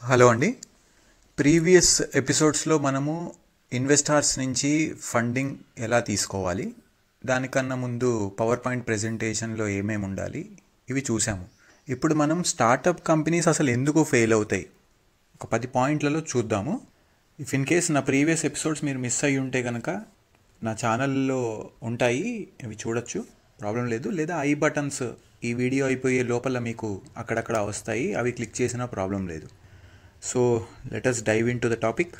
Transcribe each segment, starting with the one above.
Hello అండి. Previous ఎపిసోడ్స్లో మనము ఇన్వెస్టార్స్ నుంచి ఫండింగ్ ఎలా తీసుకోవాలి, దానికన్నా ముందు పవర్ పాయింట్ ప్రెజెంటేషన్లో ఏమేమి ఉండాలి ఇవి చూసాము. ఇప్పుడు మనం స్టార్టప్ కంపెనీస్ అసలు ఎందుకు ఫెయిల్ అవుతాయి ఒక 10 పాయింట్లలో చూద్దాము. ఇఫ్ ఇన్ కేస్ నా ప్రీవియస్ ఎపిసోడ్స్ మీరు మిస్ అయ్యి ఉంటే కనుక నా ఛానల్లో ఉంటాయి, అవి చూడొచ్చు, ప్రాబ్లం లేదు. లేదా ఐ బటన్స్ ఈ వీడియో అయిపోయే లోపల మీకు అక్కడక్కడ వస్తాయి, అవి క్లిక్ చేసినా ప్రాబ్లం లేదు. So let us dive into the topic.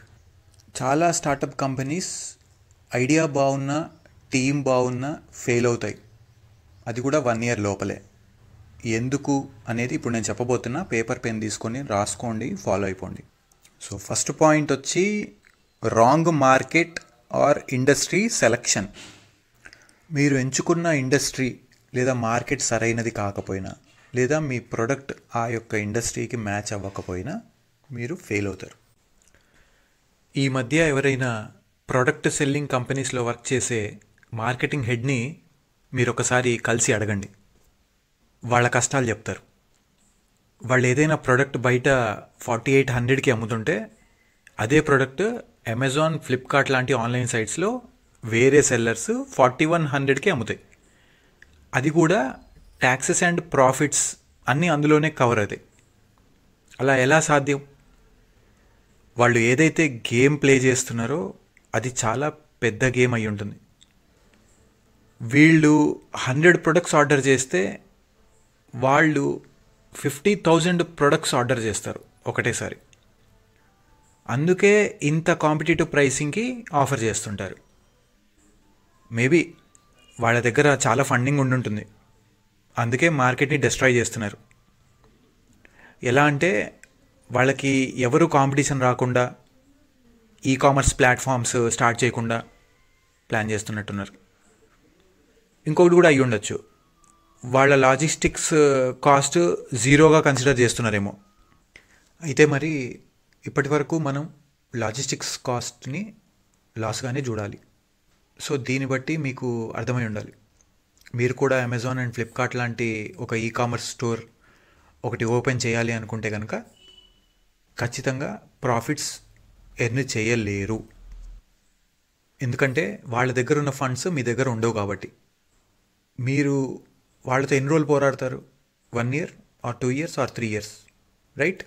చాలా స్టార్టప్ కంపెనీస్ ఐడియా బాగున్నా, టీమ్ బాగున్నా ఫెయిల్ అవుతాయి, అది కూడా 1 year లోపలే. ఎందుకు అనేది ఇప్పుడు నేను చెప్పబోతున్నా. పేపర్ పెన్ తీసుకొని రాసుకోండి, ఫాలో అయిపోండి. సో ఫస్ట్ పాయింట్ వచ్చి wrong market or industry selection. మీరు ఎంచుకున్న ఇండస్ట్రీ లేదా మార్కెట్ సరైనది కాకపోయినా, లేదా మీ ప్రోడక్ట్ ఆ యొక్క ఇండస్ట్రీకి మ్యాచ్ అవ్వకపోయినా మీరు ఫెయిల్ అవుతారు. ఈ మధ్య ఎవరైనా ప్రోడక్ట్ సెల్లింగ్ కంపెనీస్లో వర్క్ చేసే మార్కెటింగ్ హెడ్ని మీరు ఒకసారి కలిసి అడగండి, వాళ్ళ కష్టాలు చెప్తారు. వాళ్ళు ఏదైనా ప్రోడక్ట్ బయట 4800కి అమ్ముతుంటే అదే ప్రోడక్ట్ అమెజాన్, ఫ్లిప్కార్ట్ లాంటి ఆన్లైన్ సైట్స్లో వేరే సెల్లర్స్ 4100కి అమ్ముతాయి. అది కూడా ట్యాక్సెస్ అండ్ ప్రాఫిట్స్ అన్నీ అందులోనే కవర్ అవుతాయి. అలా ఎలా సాధ్యం? వాళ్ళు ఏదైతే గేమ్ ప్లే చేస్తున్నారో అది చాలా పెద్ద గేమ్ అయి ఉంటుంది. వీళ్ళు 100 ప్రొడక్ట్స్ ఆర్డర్ చేస్తే వాళ్ళు 50,000 ప్రొడక్ట్స్ ఆర్డర్ చేస్తారు ఒకటేసారి. అందుకే ఇంత కాంపిటేటివ్ ప్రైసింగ్కి ఆఫర్ చేస్తుంటారు. మేబీ వాళ్ళ దగ్గర చాలా ఫండింగ్ ఉండుంటుంది, అందుకే మార్కెట్ని డిస్ట్రాయ్ చేస్తున్నారు. ఎలా అంటే వాళ్ళకి ఎవరు కాంపిటీషన్ రాకుండా ఈ కామర్స్ ప్లాట్ఫామ్స్ స్టార్ట్ చేయకుండా ప్లాన్ చేస్తున్నట్టున్నారు. ఇంకొకటి కూడా అయ్యి ఉండొచ్చు, వాళ్ళ లాజిస్టిక్స్ కాస్ట్ జీరోగా కన్సిడర్ చేస్తున్నారేమో. అయితే మరి ఇప్పటి వరకు మనం లాజిస్టిక్స్ కాస్ట్ని లాస్గానే చూడాలి. సో దీన్ని బట్టి మీకు అర్థమై ఉండాలి. మీరు కూడా అమెజాన్ అండ్ ఫ్లిప్కార్ట్ లాంటి ఒక ఈ కామర్స్ స్టోర్ ఒకటి ఓపెన్ చేయాలి అనుకుంటే కనుక ఖచ్చితంగా ప్రాఫిట్స్ ఎర్న్ చేయలేరు. ఎందుకంటే వాళ్ళ దగ్గర ఉన్న ఫండ్స్ మీ దగ్గర ఉండవు కాబట్టి. మీరు వాళ్ళతో ఎన్ని రోజులు పోరాడతారు? 1 year or 2 years or 3 years, right?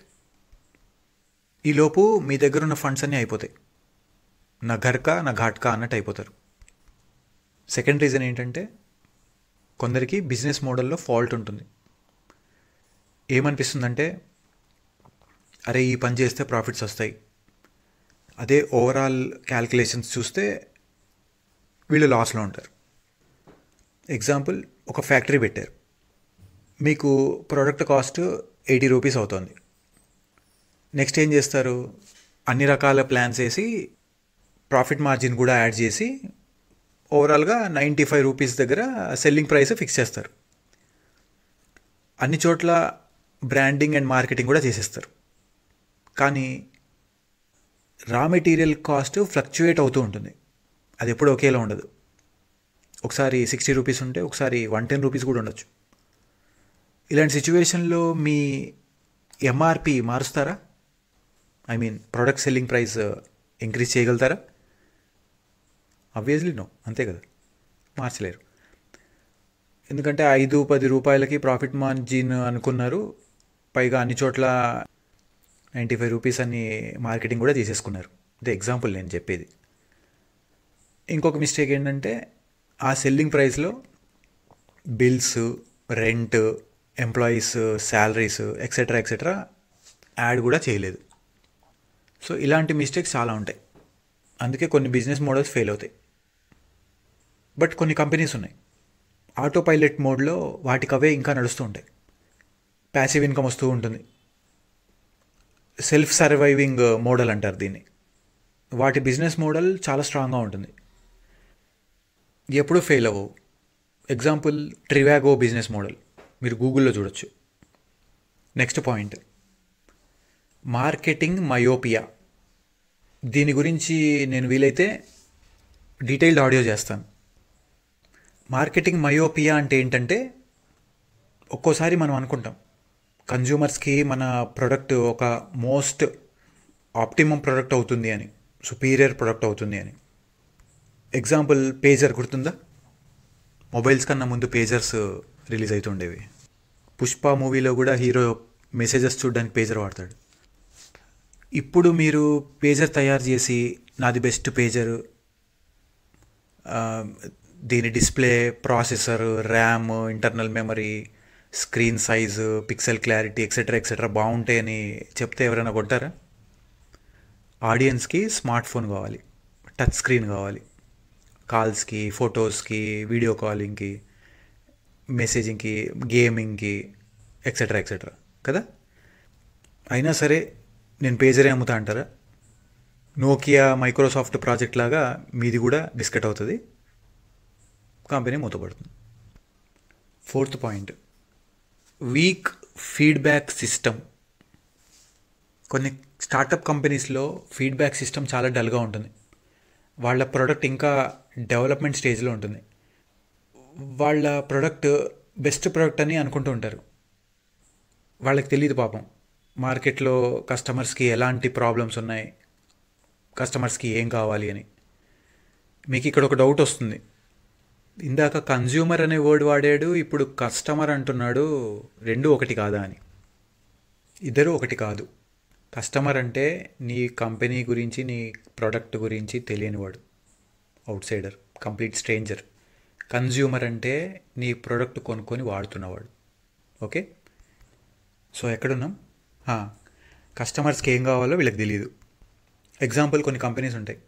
ఈలోపు మీ దగ్గర ఉన్న ఫండ్స్ అన్నీ అయిపోతాయి. నా ఘర్కా నా ఘాట్కా అన్నట్టు అయిపోతారు. సెకండ్ రీజన్ ఏంటంటే కొందరికి బిజినెస్ మోడల్లో ఫాల్ట్ ఉంటుంది. ఏమనిపిస్తుందంటే, అరే ఈ పని చేస్తే ప్రాఫిట్స్ వస్తాయి, అదే ఓవరాల్ క్యాల్కులేషన్స్ చూస్తే వీళ్ళు లాస్లో ఉంటారు. ఎగ్జాంపుల్, ఒక ఫ్యాక్టరీ పెట్టారు, మీకు ప్రోడక్ట్ కాస్ట్ 80 రూపీస్ అవుతుంది. నెక్స్ట్ ఏం చేస్తారు? అన్ని రకాల ప్లాన్స్ వేసి ప్రాఫిట్ మార్జిన్ కూడా యాడ్ చేసి ఓవరాల్గా 95 రూపీస్ దగ్గర సెల్లింగ్ ప్రైస్ ఫిక్స్ చేస్తారు. అన్ని చోట్ల బ్రాండింగ్ అండ్ మార్కెటింగ్ కూడా చేసేస్తారు. కానీ రా మెటీరియల్ కాస్ట్ ఫ్లక్చువేట్ అవుతూ ఉంటుంది, అది ఎప్పుడు ఒకేలా ఉండదు. ఒకసారి 60 రూపీస్ ఉంటే ఒకసారి 110 రూపీస్ కూడా ఉండొచ్చు. ఇలాంటి సిచ్యువేషన్లో మీ ఎంఆర్పి మారుస్తారా? I mean product selling price increase చేయగలుగుతారా? ఆబ్వియస్లీ నో, అంతే కదా, మార్చలేరు. ఎందుకంటే 5-10 రూపాయలకి ప్రాఫిట్ మార్జిన్ అనుకున్నారు, పైగా అన్ని చోట్ల 95 రూపీస్ అని మార్కెటింగ్ కూడా చేసేసుకున్నారు. ఇది ఎగ్జాంపుల్ నేను చెప్పేది. ఇంకొక మిస్టేక్ ఏంటంటే ఆ సెల్లింగ్ ప్రైస్లో bills, rent, employees salaries etcetera etcetera add కూడా చేయలేదు. సో ఇలాంటి మిస్టేక్స్ చాలా ఉంటాయి, అందుకే కొన్ని బిజినెస్ మోడల్స్ ఫెయిల్ అవుతాయి. బట్ కొన్ని కంపెనీస్ ఉన్నాయి ఆటో పైలట్ మోడ్లో, వాటికి అవే ఇంకా నడుస్తూ ఉంటాయి, ప్యాసివ్ ఇన్కమ్ వస్తూ ఉంటుంది. సెల్ఫ్ సర్వైవింగ్ మోడల్ అంటారు దీన్ని. వాటి బిజినెస్ మోడల్ చాలా స్ట్రాంగ్గా ఉంటుంది, ఎప్పుడూ ఫెయిల్ అవ్వవు. ఎగ్జాంపుల్ ట్రివాగో బిజినెస్ మోడల్, మీరు గూగుల్లో చూడొచ్చు. Next point, marketing myopia. దీని గురించి నేను వీలైతే డీటెయిల్డ్ ఆడియో చేస్తాను. మార్కెటింగ్ మయోపియా అంటే ఏంటంటే, ఒక్కోసారి మనం అనుకుంటాం కన్జ్యూమర్స్కి మన ప్రోడక్ట్ ఒక మోస్ట్ ఆప్టిమమ్ ప్రోడక్ట్ అవుతుంది అని, సుపీరియర్ ప్రోడక్ట్ అవుతుంది అని. ఎగ్జాంపుల్ పేజర్ గుర్తుందా? మొబైల్స్ కన్నా ముందు పేజర్స్ రిలీజ్ అవుతుండేవి. పుష్ప మూవీలో కూడా హీరో మెసేజెస్ చూడడానికి పేజర్ వాడతాడు. ఇప్పుడు మీరు పేజర్ తయారు చేసి నాది బెస్ట్ పేజర్, దీని display, processor, RAM, internal memory, screen size, pixel clarity etcetera బాగుంటాయని చెప్తే ఎవరైనా కొంటారా? ఆడియన్స్కి స్మార్ట్ ఫోన్ కావాలి, టచ్ స్క్రీన్ కావాలి, కాల్స్కి, ఫొటోస్కి, వీడియో కాలింగ్కి, మెసేజింగ్కి, గేమింగ్కి ఎక్సెట్రా కదా. అయినా సరే నేను పేజరే అమ్ముతా అంటారా? నోకియా, మైక్రోసాఫ్ట్ ప్రాజెక్ట్ లాగా మీది కూడా బిస్కెట్ అవుతుంది, కంపెనీ మూతపడుతుంది. 4th point, weak feedback system. కొన్ని స్టార్టప్ కంపెనీస్లో ఫీడ్బ్యాక్ సిస్టమ్ చాలా డల్గా ఉంటుంది. వాళ్ళ ప్రోడక్ట్ ఇంకా డెవలప్మెంట్ స్టేజ్లో ఉంటుంది. వాళ్ళ ప్రోడక్ట్ బెస్ట్ ప్రోడక్ట్ అని అనుకుంటూ ఉంటారు. వాళ్ళకి తెలియదు పాపం మార్కెట్లో కస్టమర్స్కి ఎలాంటి ప్రాబ్లమ్స్ ఉన్నాయి, కస్టమర్స్కి ఏం కావాలి అని. మీకు ఇక్కడ ఒక డౌట్ వస్తుంది, ఇందాక కన్జ్యూమర్ అనే వర్డ్ వాడాడు, ఇప్పుడు కస్టమర్ అంటున్నాడు, రెండు ఒకటి కాదా అని. ఇద్దరు ఒకటి కాదు. కస్టమర్ అంటే నీ కంపెనీ గురించి, నీ ప్రోడక్ట్ గురించి తెలియనివాడు, outsider, complete stranger. Consumer అంటే నీ ప్రోడక్ట్ కొనుక్కొని వాడుతున్నవాడు. ఓకే, సో ఎక్కడున్నాం? కస్టమర్స్కి ఏం కావాలో వీళ్ళకి తెలియదు. ఎగ్జాంపుల్, కొన్ని కంపెనీస్ ఉంటాయి,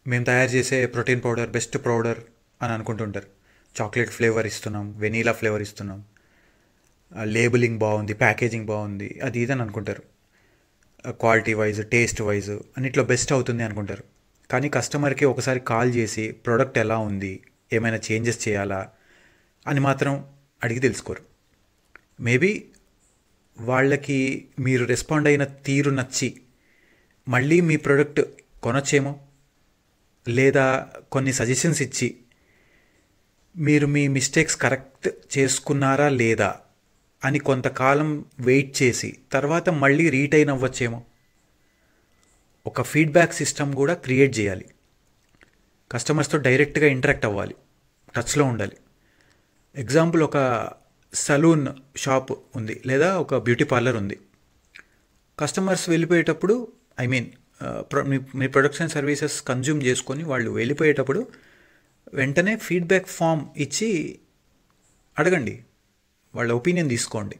మేము తయారు చేసే ప్రోటీన్ పౌడర్ బెస్ట్ పౌడర్ అని అనుకుంటుంటారు. చాక్లెట్ ఫ్లేవర్ ఇస్తున్నాం, వెనీలా ఫ్లేవర్ ఇస్తున్నాం, లేబులింగ్ బాగుంది, ప్యాకేజింగ్ బాగుంది, అది ఇదని అనుకుంటారు. క్వాలిటీ వైజ్, టేస్ట్ వైజ్ అన్నిట్లో బెస్ట్ అవుతుంది అనుకుంటారు. కానీ కస్టమర్కి ఒకసారి కాల్ చేసి ప్రోడక్ట్ ఎలా ఉంది, ఏమైనా చేంజెస్ చేయాలా అని మాత్రం అడిగి తెలుసుకోరు. మేబీ వాళ్ళకి మీరు రెస్పాండ్ అయిన తీరు నచ్చి మళ్ళీ మీ ప్రోడక్ట్ కొనొచ్చేమో, లేదా కొన్ని సజెషన్స్ ఇచ్చి మీరు మీ మిస్టేక్స్ కరెక్ట్ చేసుకున్నారా లేదా అని కొంతకాలం వెయిట్ చేసి తర్వాత మళ్ళీ రీటైన్ అవ్వచ్చేమో. ఒక ఫీడ్బ్యాక్ సిస్టమ్ కూడా క్రియేట్ చేయాలి. కస్టమర్స్తో డైరెక్ట్గా ఇంటరాక్ట్ అవ్వాలి, టచ్లో ఉండాలి. ఎగ్జాంపుల్, ఒక సలూన్ షాప్ ఉంది, లేదా ఒక బ్యూటీ పార్లర్ ఉంది. కస్టమర్స్ వెళ్ళిపోయేటప్పుడు, మీ ప్రొడక్ట్స్ అండ్ సర్వీసెస్ కన్జ్యూమ్ చేసుకొని వాళ్ళు వెళ్ళిపోయేటప్పుడు వెంటనే ఫీడ్బ్యాక్ ఫామ్ ఇచ్చి అడగండి, వాళ్ళ ఒపీనియన్ తీసుకోండి.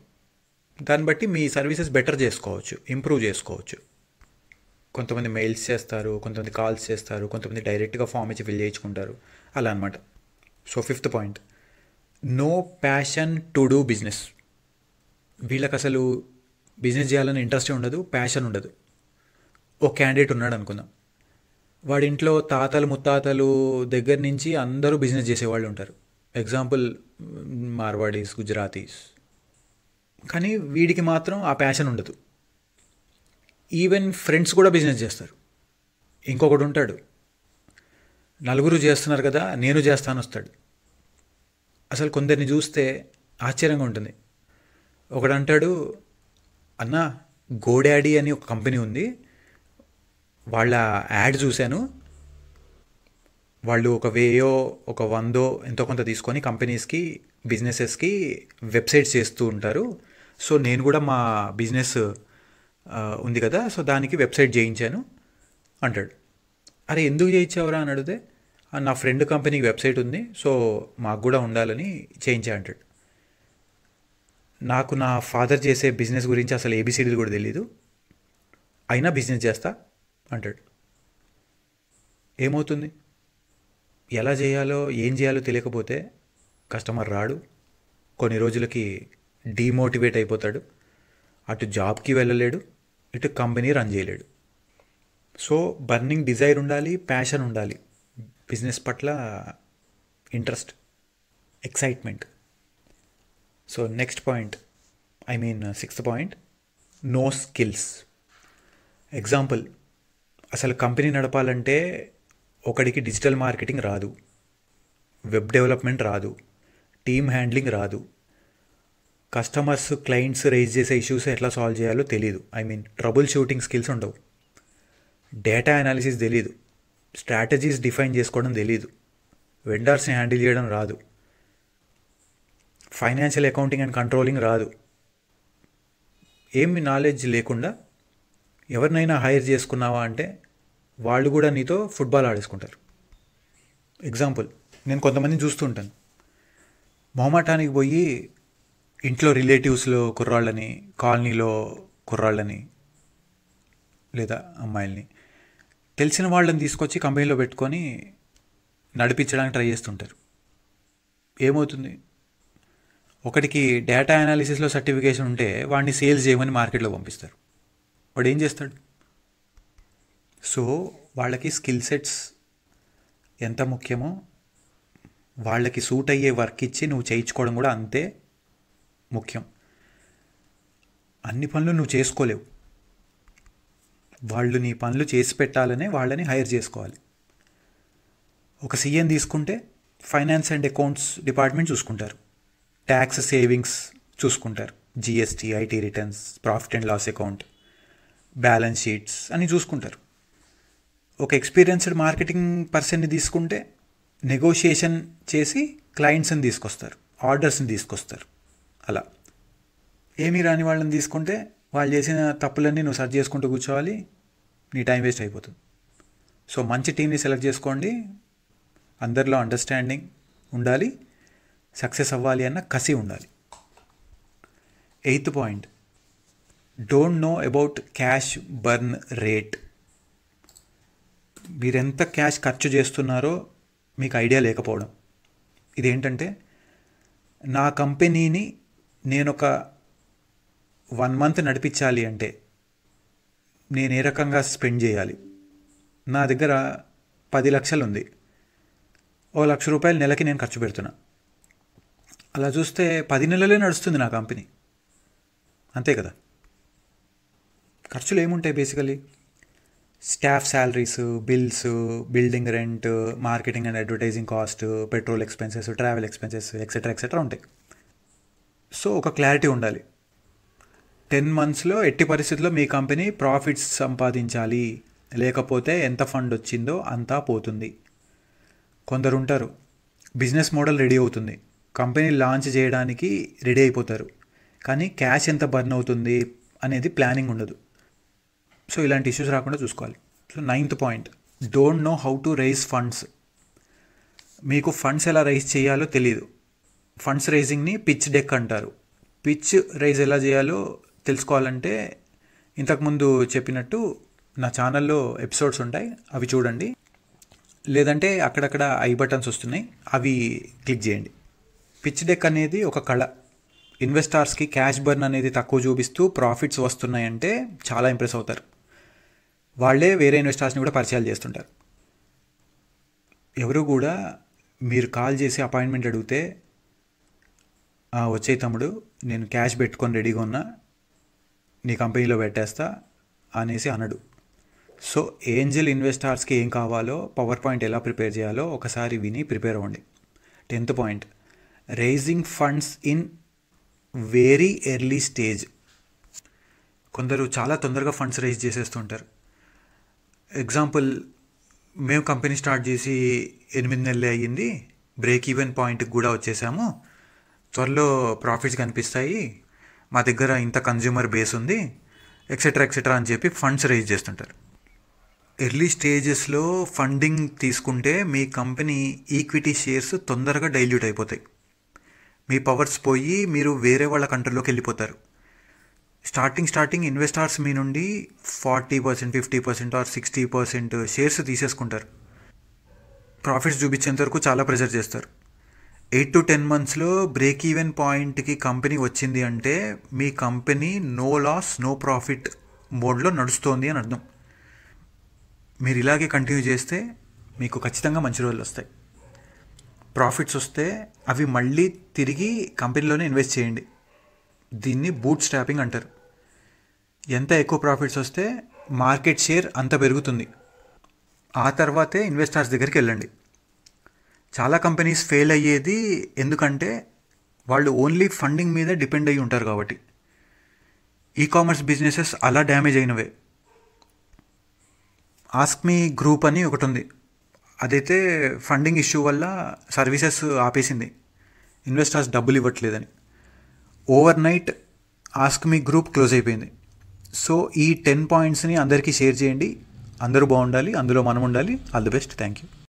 దాన్ని బట్టి మీ సర్వీసెస్ బెటర్ చేసుకోవచ్చు, ఇంప్రూవ్ చేసుకోవచ్చు. కొంతమంది మెయిల్స్ చేస్తారు, కొంతమంది కాల్స్ చేస్తారు, కొంతమంది డైరెక్ట్గా ఫామ్ ఇచ్చి ఫిల్ చేయించుకుంటారు, అలా అనమాట. So 5th point, no passion to do business. వీళ్ళకి అసలు బిజినెస్ చేయాలని ఇంట్రెస్టే ఉండదు, ప్యాషన్ ఉండదు. ఓ క్యాండిడేట్ ఉన్నాడు అనుకుందాం, వాడి ఇంట్లో తాతలు ముత్తాతలు దగ్గర నుంచి అందరూ బిజినెస్ చేసేవాళ్ళు ఉంటారు. ఎగ్జాంపుల్, మార్వాడీస్, గుజరాతీస్. కానీ వీడికి మాత్రం ఆ ప్యాషన్ ఉండదు. ఈవెన్ ఫ్రెండ్స్ కూడా బిజినెస్ చేస్తారు. ఇంకొకడు ఉంటాడు, నలుగురు చేస్తున్నారు కదా నేను చేస్తాను వస్తాడు. అసలు కొందరిని చూస్తే ఆశ్చర్యంగా ఉంటుంది. ఒకడు అంటాడు, అన్న గోడాడీ అని ఒక కంపెనీ ఉంది, వాళ్ళ యాడ్ చూశాను, వాళ్ళు ఒక 1000 ఒక 100 ఎంతో కొంత తీసుకొని కంపెనీస్కి, బిజినెసెస్కి వెబ్సైట్స్ చేస్తూ ఉంటారు. సో నేను కూడా మా బిజినెస్ ఉంది కదా, సో దానికి వెబ్సైట్ చేయించాను అంటాడు. అరే ఎందుకు చేయించావురా అని అడిగితే, నా ఫ్రెండ్ కంపెనీకి వెబ్సైట్ ఉంది, సో మాకు కూడా ఉండాలని చేయించా అంటాడు. నాకు నా ఫాదర్ చేసే బిజినెస్ గురించి అసలు ఏబిసిడీలు కూడా తెలీదు, అయినా బిజినెస్ చేస్తా అంటాడు. ఏమవుతుంది? ఎలా చేయాలో ఏం చేయాలో తెలియకపోతే కస్టమర్ రాడు, కొన్ని రోజులకి డీమోటివేట్ అయిపోతాడు, అటు జాబ్కి వెళ్ళలేడు, ఇటు కంపెనీ రన్ చేయలేడు. సో బర్నింగ్ డిజైర్ ఉండాలి, ప్యాషన్ ఉండాలి, బిజినెస్ పట్ల interest, excitement. So next point, 6th point, no skills. Example, అసలు కంపెనీ నడపాలంటే ఒకడికి డిజిటల్ మార్కెటింగ్ రాదు, వెబ్ డెవలప్మెంట్ రాదు, టీమ్ హ్యాండ్లింగ్ రాదు, కస్టమర్స్ క్లయింట్స్ రైజ్ చేసే ఇష్యూస్ ఎట్లా సాల్వ్ చేయాలో తెలియదు. ట్రబుల్ షూటింగ్ స్కిల్స్ ఉండవు, డేటా అనాలిసిస్ తెలియదు, స్ట్రాటజీస్ డిఫైన్ చేసుకోవడం తెలియదు, వెండర్స్ని హ్యాండిల్ చేయడం రాదు, ఫైనాన్షియల్ అకౌంటింగ్ అండ్ కంట్రోలింగ్ రాదు. ఏమి నాలెడ్జ్ లేకుండా ఎవరినైనా హైర్ చేసుకున్నావా అంటే వాళ్ళు కూడా నీతో ఫుట్బాల్ ఆడేసుకుంటారు. ఎగ్జాంపుల్, నేను కొంతమందిని చూస్తుంటాను, మొహమాటానికి పోయి ఇంట్లో రిలేటివ్స్లో కుర్రాళ్ళని, కాలనీలో కుర్రాళ్ళని లేదా అమ్మాయిల్ని తెలిసిన వాళ్ళని తీసుకొచ్చి కంపెనీలో పెట్టుకొని నడిపించడానికి ట్రై చేస్తుంటారు. ఏమవుతుంది? ఒకటికి డేటా అనాలిసిస్లో సర్టిఫికేషన్ ఉంటే వాడిని సేల్స్ చేయమని మార్కెట్లో పంపిస్తారు. వాడు ఏం చేస్తాడు? సో వాళ్ళకి స్కిల్ సెట్స్ ఎంత ముఖ్యమో వాళ్ళకి సూట్ అయ్యే వర్క్ ఇచ్చి నువ్వు చేయించుకోవడం కూడా అంతే ముఖ్యం. అన్ని పనులు నువ్వు చేసుకోలేవు, వాళ్ళు నీ పనులు చేసి పెట్టాలనే వాళ్ళని హైర్ చేసుకోవాలి. ఒక సీఎం తీసుకుంటే ఫైనాన్స్ అండ్ అకౌంట్స్ డిపార్ట్మెంట్ చూసుకుంటారు, ట్యాక్స్ సేవింగ్స్ చూసుకుంటారు, GST, IT returns, profit and loss account, balance sheets అని చూసుకుంటారు. ఒక ఎక్స్పీరియన్స్డ్ మార్కెటింగ్ పర్సన్ని తీసుకుంటే నెగోషియేషన్ చేసి క్లయింట్స్ని తీసుకొస్తారు, ఆర్డర్స్ని తీసుకొస్తారు. అలా ఏమీ రాని వాళ్ళని తీసుకుంటే వాళ్ళు చేసిన తప్పులన్నీ నువ్వు సర్చ్ చేసుకుంటూ కూర్చోవాలి, నీ టైం వేస్ట్ అయిపోతుంది. సో మంచి టీంని సెలెక్ట్ చేసుకోండి, అందరిలో అండర్స్టాండింగ్ ఉండాలి, సక్సెస్ అవ్వాలి అన్న కసి ఉండాలి. 8th point, don't know about cash burn rate. మీరెంత క్యాష్ ఖర్చు చేస్తున్నారో మీకు ఐడియా లేకపోవడం. ఇదేంటంటే, నా కంపెనీని నేను ఒక 1 month నడిపించాలి అంటే నేను ఏ రకంగా స్పెండ్ చేయాలి? నా దగ్గర 10 లక్షలు ఉంది, 1 లక్ష రూపాయలు నెలకి నేను ఖర్చు పెడుతున్నా. అలా చూస్తే 10 నెలలే నడుస్తుంది నా కంపెనీ, అంతే కదా? ఖర్చులు ఏముంటాయి? Basically staff salaries, bills, building rent, marketing and advertising cost, petrol expenses, travel expenses, etcetera ఉంటాయి. సో ఒక క్లారిటీ ఉండాలి. 10 monthsలో ఎట్టి పరిస్థితుల్లో మీ కంపెనీ ప్రాఫిట్స్ సంపాదించాలి, లేకపోతే ఎంత ఫండ్ వచ్చిందో అంతా పోతుంది. కొందరు ఉంటారు, బిజినెస్ మోడల్ రెడీ అవుతుంది, కంపెనీ లాంచ్ చేయడానికి రెడీ అయిపోతారు, కానీ క్యాష్ ఎంత బర్న్ అవుతుంది అనేది ప్లానింగ్ ఉండదు. సో ఇలాంటి ఇష్యూస్ రాకుండా చూసుకోవాలి. So 9th point, don't know how to raise funds. మీకు ఫండ్స్ ఎలా రైజ్ చేయాలో తెలియదు. ఫండ్స్ రైజింగ్ని పిచ్ డెక్ అంటారు. పిచ్ రైజ్ ఎలా చేయాలో తెలుసుకోవాలంటే ఇంతకుముందు చెప్పినట్టు నా ఛానల్లో ఎపిసోడ్స్ ఉంటాయి, అవి చూడండి. లేదంటే అక్కడక్కడ ఐ బటన్స్ వస్తున్నాయి, అవి క్లిక్ చేయండి. పిచ్ డెక్ అనేది ఒక కళ. ఇన్వెస్టర్స్కి క్యాష్ బర్న్ అనేది తక్కువ చూపిస్తూ ప్రాఫిట్స్ వస్తున్నాయంటే చాలా ఇంప్రెస్ అవుతారు. వాళ్ళే వేరే ఇన్వెస్టర్స్ని కూడా పరిచయాలు చేస్తుంటారు. ఎవరు కూడా మీరు కాల్ చేసి అపాయింట్మెంట్ అడిగితే, వచ్చే తమ్ముడు నేను క్యాష్ పెట్టుకొని రెడీగా ఉన్నా, నీ కంపెనీలో పెట్టేస్తా అనేసి అనడు. సో ఏంజల్ ఇన్వెస్టర్స్కి ఏం కావాలో, పవర్ పాయింట్ ఎలా ప్రిపేర్ చేయాలో ఒకసారి విని ప్రిపేర్ అవ్వండి. 10th point, raising funds in very early stage. కొందరు చాలా తొందరగా ఫండ్స్ రైజ్ చేసేస్తుంటారు. ఎగ్జాంపుల్, మేము కంపెనీ స్టార్ట్ చేసి 8 నెలలే అయ్యింది, బ్రేక్ ఈవెన్ పాయింట్కి కూడా వచ్చేసాము, త్వరలో ప్రాఫిట్స్ కనిపిస్తాయి, మా దగ్గర ఇంత కన్జ్యూమర్ బేస్ ఉంది, ఎక్సెట్రా అని చెప్పి ఫండ్స్ రైజ్ చేస్తుంటారు. ఎర్లీ స్టేజెస్లో ఫండింగ్ తీసుకుంటే మీ కంపెనీ ఈక్విటీ షేర్స్ తొందరగా డైల్యూట్ అయిపోతాయి, మీ పవర్స్ పోయి మీరు వేరే వాళ్ళ కంట్రోల్లోకి వెళ్ళిపోతారు. స్టార్టింగ్ ఇన్వెస్టర్స్ మీ నుండి 40%, 50% ఆర్ 60% షేర్స్ తీసేసుకుంటారు. ప్రాఫిట్స్ చూపించేంత వరకు చాలా ప్రెజర్ చేస్తారు. 8 to 10 monthsలో బ్రేక్ ఈవెన్ పాయింట్కి కంపెనీ వచ్చింది అంటే మీ company no loss no profit మోడ్లో నడుస్తోంది అని అర్థం. మీరు ఇలాగే కంటిన్యూ చేస్తే మీకు ఖచ్చితంగా మంచి రోజులు వస్తాయి. ప్రాఫిట్స్ వస్తే అవి మళ్ళీ తిరిగి కంపెనీలోనే ఇన్వెస్ట్ చేయండి. దీన్ని బూట్ స్ట్రాపింగ్ అంటారు. ఎంత ఎక్కువ ప్రాఫిట్స్ వస్తే మార్కెట్ షేర్ అంత పెరుగుతుంది. ఆ తర్వాతే ఇన్వెస్టర్స్ దగ్గరికి వెళ్ళండి. చాలా కంపెనీస్ ఫెయిల్ అయ్యేది ఎందుకంటే వాళ్ళు ఓన్లీ ఫండింగ్ మీద డిపెండ్ అయ్యి ఉంటారు కాబట్టి. ఈ కామర్స్ బిజినెసెస్ అలా డ్యామేజ్ అయినవే. ఆస్క్ మీ గ్రూప్ అని ఒకటి ఉంది, అదైతే ఫండింగ్ ఇష్యూ వల్ల సర్వీసెస్ ఆపేసింది, ఇన్వెస్టర్స్ డబ్బులు ఇవ్వట్లేదని. Overnight ask me group close అయిపోయింది. సో ఈ 10 పాయింట్స్ని అందరికీ షేర్ చేయండి. అందరూ బాగుండాలి, అందులో మనం ఉండాలి. All the best. Thank you.